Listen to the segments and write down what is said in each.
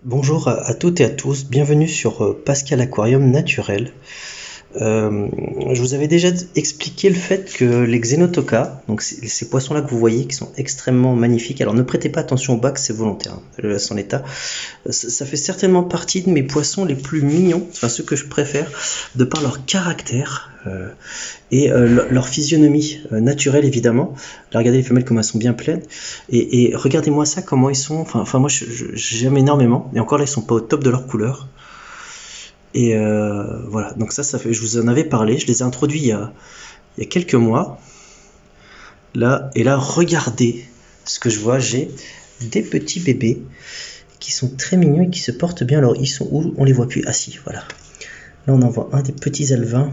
Bonjour à toutes et à tous, bienvenue sur Pascal Aquarium Naturel. Je vous avais déjà expliqué le fait que les Xenotoca, donc ces poissons-là que vous voyez qui sont extrêmement magnifiques, alors ne prêtez pas attention au bac, c'est volontaire, hein, je le laisse en état. Ça fait certainement partie de mes poissons les plus mignons, enfin ceux que je préfère, de par leur caractère et leur physionomie naturelle évidemment. Là, regardez les femelles comme elles sont bien pleines, et regardez-moi ça, comment ils sont, enfin moi j'aime énormément, et encore là ils sont pas au top de leur couleur. Et voilà, donc ça fait, je vous en avais parlé, je les ai introduits il y a quelques mois. Là, et là, regardez ce que je vois, j'ai des petits bébés qui sont très mignons et qui se portent bien. Alors, ils sont où? On les voit plus. Ah si, voilà. Là, on en voit un des petits alevins.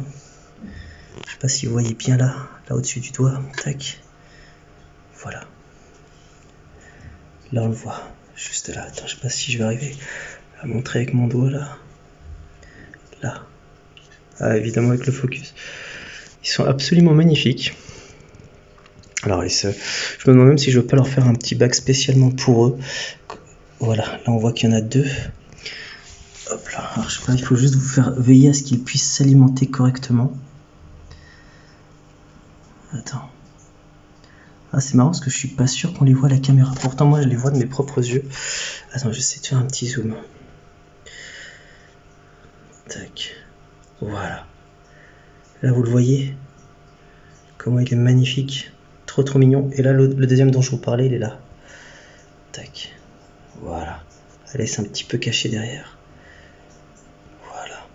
Je sais pas si vous voyez bien là au-dessus du doigt. Tac. Voilà. Là, on le voit. Juste là. Attends, je sais pas si je vais arriver à montrer avec mon doigt là. Là. Ah, évidemment avec le focus. Ils sont absolument magnifiques. Alors, je me demande même si je veux pas leur faire un petit bac spécialement pour eux. Voilà, là on voit qu'il y en a deux. Hop là, alors je sais pas, il faut juste vous faire veiller à ce qu'ils puissent s'alimenter correctement. Attends. Ah, c'est marrant parce que je suis pas sûr qu'on les voit à la caméra. Pourtant, moi je les vois de mes propres yeux. Attends, j'essaie de faire un petit zoom. Tac. Voilà. Là, vous le voyez? Comment il est magnifique. Trop mignon. Et là, le deuxième dont je vous parlais, il est là. Tac. Voilà. Allez, c'est un petit peu caché derrière. Voilà.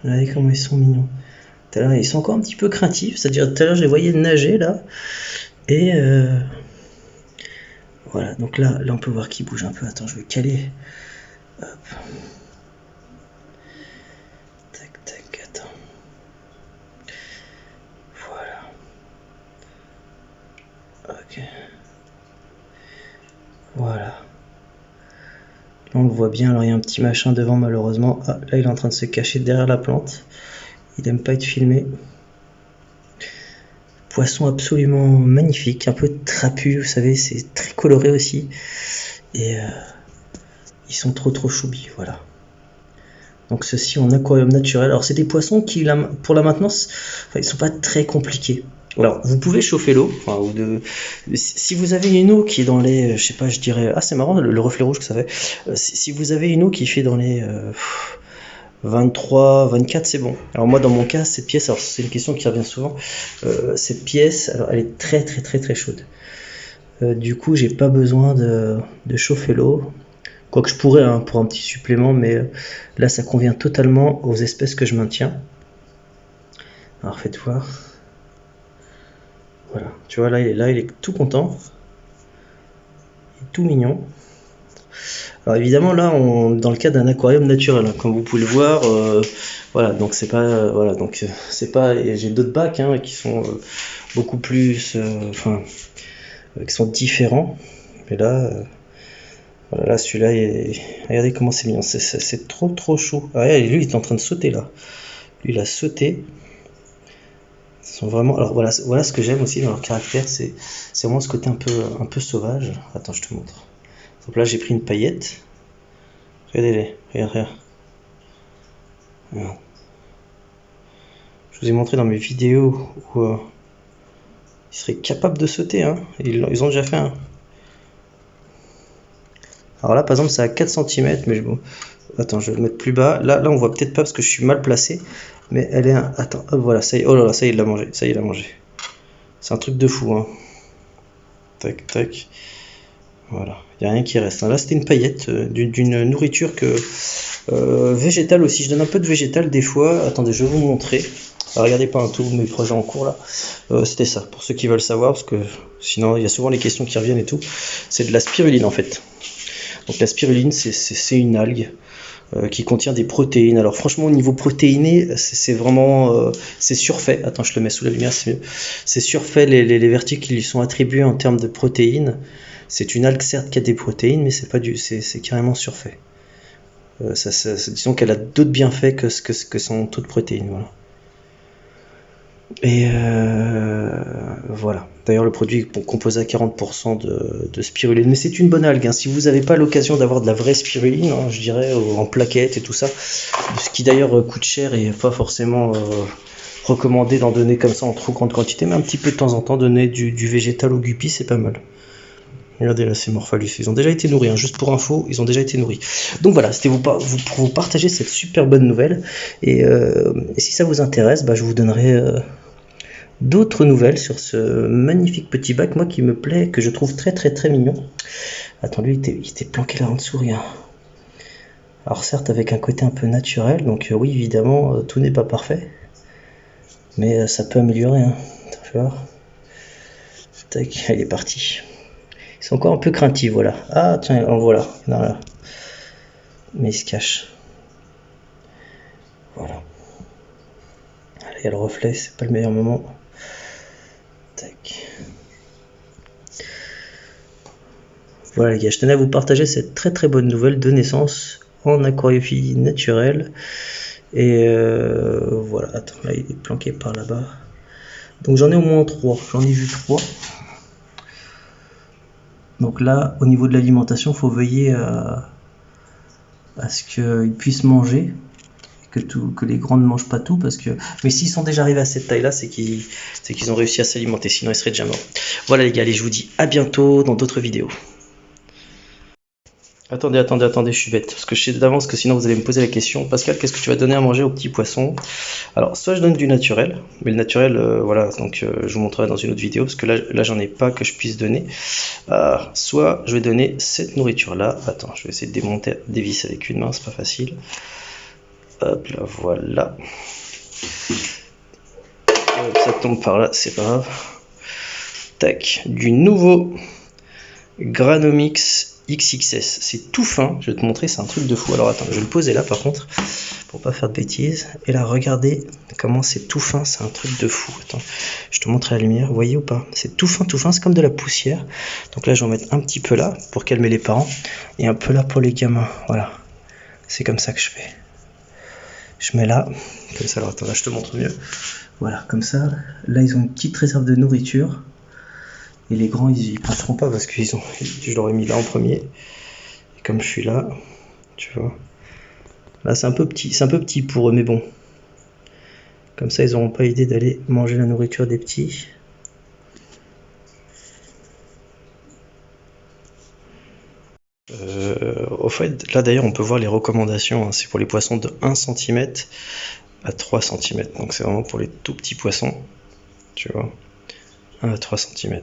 Regardez comment ils sont mignons. Tout à l'heure, ils sont encore un petit peu craintifs. C'est-à-dire, tout à l'heure, je les voyais nager, là. Et voilà. Donc là, on peut voir qu'ils bougent un peu. Attends, je vais caler. Hop. Tac, attends. Voilà. Ok. Voilà. Là, on le voit bien. Alors, il y a un petit machin devant, malheureusement. Ah, là, il est en train de se cacher derrière la plante. Il n'aime pas être filmé. Poisson absolument magnifique, un peu trapu, vous savez, c'est très coloré aussi. Et ils sont trop choubis, voilà. Donc ceci en aquarium naturel. Alors c'est des poissons qui, pour la maintenance, ils sont pas très compliqués. Alors vous pouvez chauffer l'eau, si vous avez une eau qui est dans les, je sais pas, je dirais, ah c'est marrant le reflet rouge que ça fait. Si vous avez une eau qui fait dans les 23, 24, c'est bon. Alors moi dans mon cas, cette pièce, alors c'est une question qui revient souvent, cette pièce, alors elle est très chaude. Du coup, j'ai pas besoin de chauffer l'eau. Quoique je pourrais hein, pour un petit supplément, mais là ça convient totalement aux espèces que je maintiens. Alors faites voir. Voilà, tu vois là il est tout content. Il est tout mignon. Alors évidemment là dans le cas d'un aquarium naturel, hein, comme vous pouvez le voir, voilà, donc c'est pas voilà, donc c'est pas, j'ai d'autres bacs hein, qui sont beaucoup plus qui sont différents. Mais là voilà, là celui-là regardez comment c'est mignon, c'est trop chou. Ah, regardez, lui il est en train de sauter là. Lui il a sauté. Ils sont vraiment, alors voilà ce que j'aime aussi dans leur caractère, c'est vraiment ce côté un peu sauvage. Attends, je te montre. Donc là j'ai pris une paillette. Regardez-les, regarde. Voilà. Je vous ai montré dans mes vidéos où ils seraient capables de sauter, hein. Ils ont déjà fait un. Alors là par exemple c'est à 4 cm, mais bon. Attends, je vais le mettre plus bas. Là on voit peut-être pas parce que je suis mal placé, mais elle est un. Attends, hop, voilà, ça y est. Oh là là, ça y est, il l'a mangé. Ça y est, il l'a mangé. C'est un truc de fou, hein. Tac. Voilà, il n'y a rien qui reste. Là, c'était une paillette d'une nourriture végétale aussi. Je donne un peu de végétal des fois. Attendez, je vais vous montrer. Alors, regardez pas un tout mes projets en cours là. C'était ça, pour ceux qui veulent savoir, parce que sinon, il y a souvent les questions qui reviennent et tout. C'est de la spiruline en fait. Donc, la spiruline, c'est une algue qui contient des protéines. Alors franchement au niveau protéiné c'est vraiment c'est surfait. Attends, je le mets sous la lumière, c'est mieux. C'est surfait les vertus qui lui sont attribuées en termes de protéines. C'est une algue certes qui a des protéines, mais c'est carrément surfait. Disons qu'elle a d'autres bienfaits que son taux de protéines, voilà. Et voilà. D'ailleurs, le produit est composé à 40% de spiruline. Mais c'est une bonne algue, hein. Si vous n'avez pas l'occasion d'avoir de la vraie spiruline, hein, je dirais, en plaquettes et tout ça, ce qui d'ailleurs coûte cher et pas forcément recommandé d'en donner comme ça en trop grande quantité, mais un petit peu de temps en temps, donner du végétal au guppy, c'est pas mal. Regardez là, ces Morphalus, ils ont déjà été nourris, hein. Juste pour info, ils ont déjà été nourris. Donc voilà, c'était pour vous partager cette super bonne nouvelle. Et si ça vous intéresse, bah, je vous donnerai d'autres nouvelles sur ce magnifique petit bac, moi qui me plaît, que je trouve très très très mignon. Attends, lui il était planqué là en dessous, rien. Alors certes avec un côté un peu naturel, donc oui évidemment tout n'est pas parfait, mais ça peut améliorer, hein. Attends, je vais voir. Tac, il est parti. Ils sont encore un peu craintifs, voilà. Ah tiens, en voilà. Non, là. Mais il se cache. Voilà. Allez, il y a le reflet, c'est pas le meilleur moment. Tac. Voilà les gars, je tenais à vous partager cette très très bonne nouvelle de naissance en aquariophilie naturelle. Et voilà, attends, là il est planqué par là-bas. Donc j'en ai au moins 3, j'en ai vu 3. Donc là, au niveau de l'alimentation, il faut veiller à ce qu'ils puissent manger, que les grands ne mangent pas tout, parce que. Mais s'ils sont déjà arrivés à cette taille-là, c'est qu'ils ont réussi à s'alimenter, sinon ils seraient déjà morts. Voilà les gars, allez, je vous dis à bientôt dans d'autres vidéos. Attendez, je suis bête, parce que je sais d'avance que sinon vous allez me poser la question, Pascal, qu'est-ce que tu vas donner à manger aux petits poissons? Alors, soit je donne du naturel, mais le naturel, voilà, donc je vous montrerai dans une autre vidéo, parce que là j'en ai pas que je puisse donner. Soit je vais donner cette nourriture-là. Attends, je vais essayer de démonter des vis avec une main, c'est pas facile. Hop là, voilà. Hop, ça tombe par là, c'est pas grave. Tac, du nouveau Granomix XXS, c'est tout fin, je vais te montrer, c'est un truc de fou. Alors attends, je vais le poser là par contre, pour pas faire de bêtises. Et là, regardez comment c'est tout fin, c'est un truc de fou. Attends, je te montre la lumière, vous voyez ou pas? C'est tout fin, c'est comme de la poussière. Donc là, je vais en mettre un petit peu là, pour calmer les parents, et un peu là pour les gamins, voilà. C'est comme ça que je fais. Je mets là, comme ça, alors attends, là je te montre mieux. Voilà, comme ça, là ils ont une petite réserve de nourriture. Et les grands, ils y passeront pas parce que je l'aurais mis là en premier. Et comme je suis là, tu vois. Là, c'est un peu petit pour eux, mais bon. Comme ça, ils n'auront pas idée d'aller manger la nourriture des petits. Au fait, là d'ailleurs, on peut voir les recommandations, hein. C'est pour les poissons de 1 cm à 3 cm. Donc c'est vraiment pour les tout petits poissons. Tu vois. 1 à 3 cm.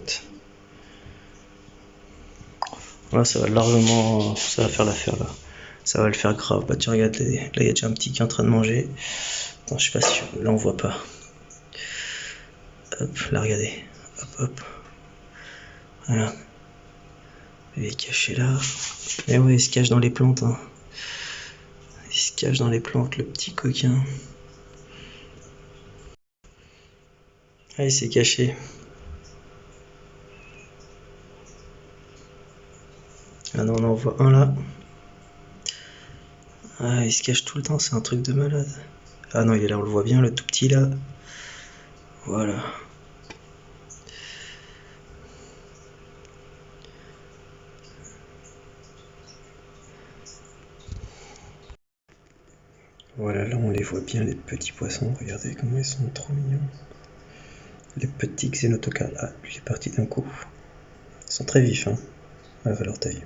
Là, ça va largement, ça va faire l'affaire là. Ça va le faire grave. Bah tu regardes, là il y a déjà un petit qui est en train de manger. Attends, je sais pas si là on voit pas. Hop, là regardez. Hop, hop. Voilà. Il est caché là. Mais ouais, il se cache dans les plantes, hein. Il se cache dans les plantes, le petit coquin. Ah, il s'est caché. Ah non, on en voit un là. Ah, il se cache tout le temps, c'est un truc de malade. Ah non, il est là, on le voit bien, le tout petit là. Voilà. Voilà, là on les voit bien, les petits poissons. Regardez comment ils sont trop mignons. Les petits Xenotoca. Ah, lui il est parti d'un coup. Ils sont très vifs, hein, à leur taille.